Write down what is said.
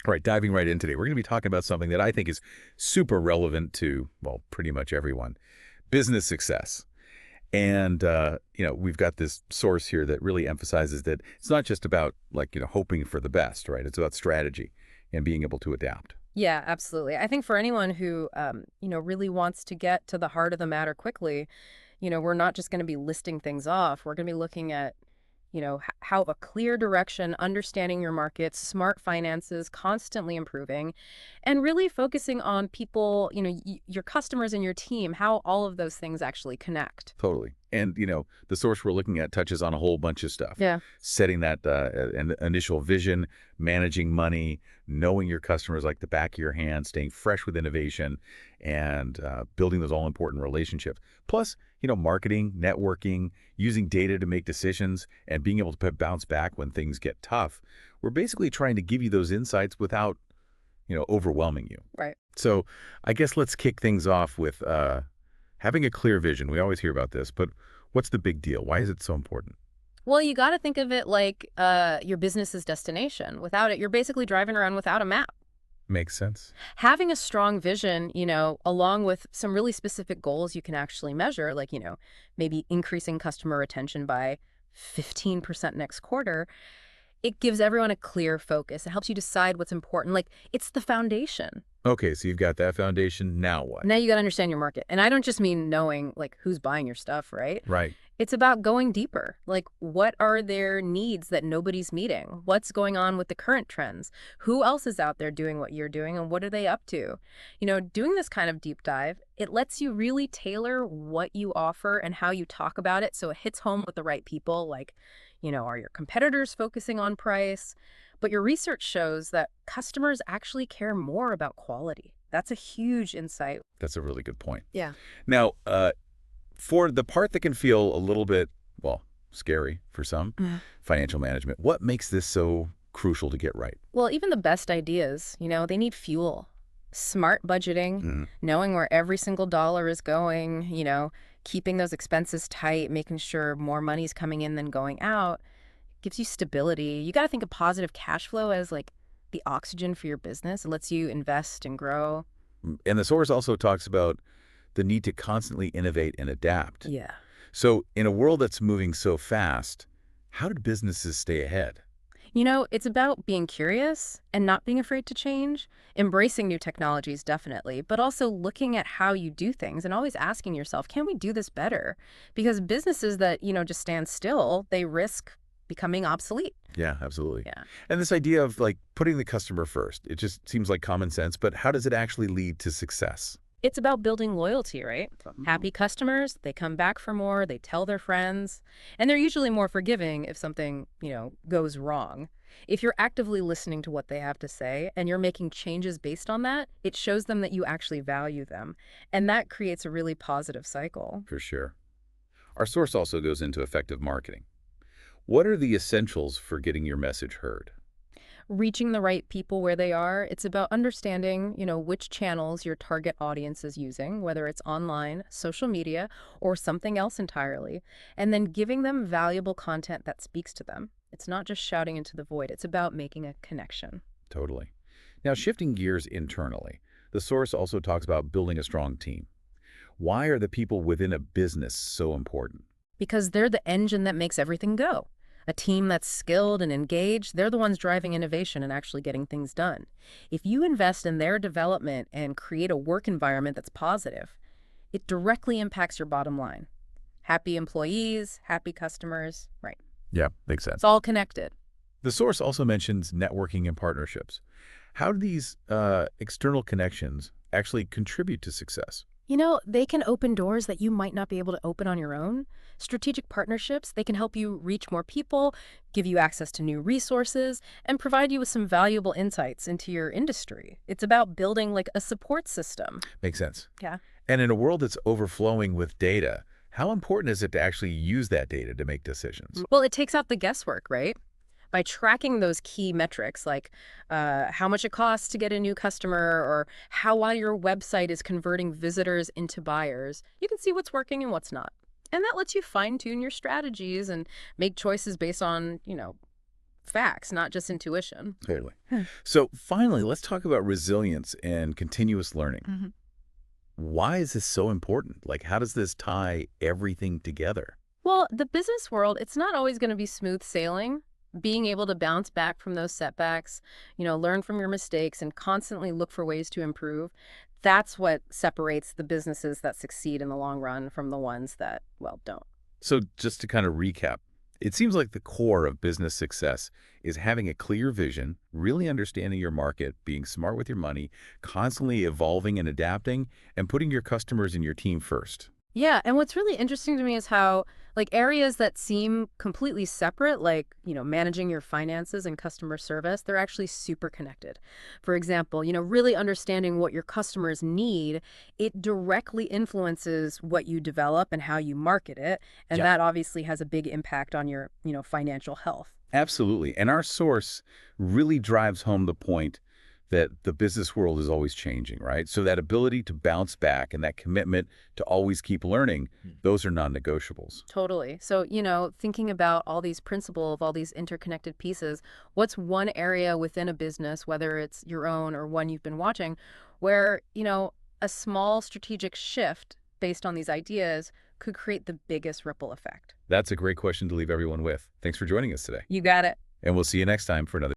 All right, diving right in today, we're going to be talking about something that I think is super relevant to, well, pretty much everyone, business success. And, we've got this source here that really emphasizes that it's not just about, like, hoping for the best, right? It's about strategy and being able to adapt. Yeah, absolutely. I think for anyone who, really wants to get to the heart of the matter quickly, we're not just going to be listing things off. We're going to be looking at, how a clear direction, understanding your markets, smart finances, constantly improving, and really focusing on people, your customers and your team, how all of those things actually connect. Totally. And, the source we're looking at touches on a whole bunch of stuff. Yeah. Setting that an initial vision, managing money, knowing your customers like the back of your hand, staying fresh with innovation, and building those all-important relationships. Plus, marketing, networking, using data to make decisions, and being able to bounce back when things get tough. We're basically trying to give you those insights without, overwhelming you. Right. So I guess let's kick things off with having a clear vision. We always hear about this, but what's the big deal? Why is it so important? Well, you got to think of it like your business's destination. Without it, you're basically driving around without a map. Makes sense. Having a strong vision, along with some really specific goals you can actually measure, like, maybe increasing customer retention by 15% next quarter, it gives everyone a clear focus. It helps you decide what's important. Like, it's the foundation. Okay, so you've got that foundation. Now what? Now you got to understand your market. And I don't just mean knowing, like, who's buying your stuff, right? Right. It's about going deeper. Like, what are their needs that nobody's meeting? What's going on with the current trends? Who else is out there doing what you're doing, and what are they up to? Doing this kind of deep dive, it lets you really tailor what you offer and how you talk about it so it hits home with the right people. Like, are your competitors focusing on price? But your research shows that customers actually care more about quality. That's a huge insight. That's a really good point. Yeah. Now, for the part that can feel a little bit, well, scary for some, financial management, what makes this so crucial to get right? Well, even the best ideas, they need fuel. Smart budgeting, Mhm. knowing where every single dollar is going, keeping those expenses tight, making sure more money's coming in than going out, gives you stability. You got to think of positive cash flow as like the oxygen for your business. It lets you invest and grow. And the source also talks about the need to constantly innovate and adapt. Yeah. So in a world that's moving so fast, how did businesses stay ahead? It's about being curious and not being afraid to change, embracing new technologies, definitely, but also looking at how you do things and always asking yourself, can we do this better? Because businesses that, just stand still, they risk becoming obsolete. Yeah, absolutely. Yeah. And this idea of like putting the customer first, it just seems like common sense, but how does it actually lead to success? It's about building loyalty, right? Happy customers, they come back for more, they tell their friends, and they're usually more forgiving if something, goes wrong. If you're actively listening to what they have to say and you're making changes based on that, it shows them that you actually value them. And that creates a really positive cycle. For sure. Our source also goes into effective marketing. What are the essentials for getting your message heard? Reaching the right people where they are, it's about understanding, which channels your target audience is using, whether it's online, social media, or something else entirely, and then giving them valuable content that speaks to them. It's not just shouting into the void, it's about making a connection. Totally. Now, shifting gears internally, the source also talks about building a strong team. Why are the people within a business so important? Because they're the engine that makes everything go. A team that's skilled and engaged, they're the ones driving innovation and actually getting things done. If you invest in their development and create a work environment that's positive, it directly impacts your bottom line. Happy employees, happy customers, right. Yeah, makes It's sense. all connected. The source also mentions networking and partnerships. How do these external connections actually contribute to success? They can open doors that you might not be able to open on your own. Strategic partnerships, they can help you reach more people, give you access to new resources, and provide you with some valuable insights into your industry. It's about building like a support system. Makes sense. Yeah. And in a world that's overflowing with data, how important is it to actually use that data to make decisions? Well, it takes out the guesswork, right? By tracking those key metrics like how much it costs to get a new customer or how well your website is converting visitors into buyers, you can see what's working and what's not. And that lets you fine tune your strategies and make choices based on, facts, not just intuition. Totally. Hmm. So finally, let's talk about resilience and continuous learning. Mhm. Why is this so important? Like, how does this tie everything together? Well, the business world, it's not always going to be smooth sailing. Being able to bounce back from those setbacks, learn from your mistakes and constantly look for ways to improve, that's what separates the businesses that succeed in the long run from the ones that, well, don't. So just to kind of recap, it seems like the core of business success is having a clear vision, really understanding your market, being smart with your money, constantly evolving and adapting, and putting your customers and your team first. Yeah, and what's really interesting to me is how, like, areas that seem completely separate, like, managing your finances and customer service, they're actually super connected. For example, really understanding what your customers need, it directly influences what you develop and how you market it, and Yeah. that obviously has a big impact on your, financial health. Absolutely. And our source really drives home the point that the business world is always changing, right? So that ability to bounce back and that commitment to always keep learning, those are non-negotiables. Totally. So, thinking about all these principles of all these interconnected pieces, what's one area within a business, whether it's your own or one you've been watching, where, a small strategic shift based on these ideas could create the biggest ripple effect? That's a great question to leave everyone with. Thanks for joining us today. You got it. And we'll see you next time for another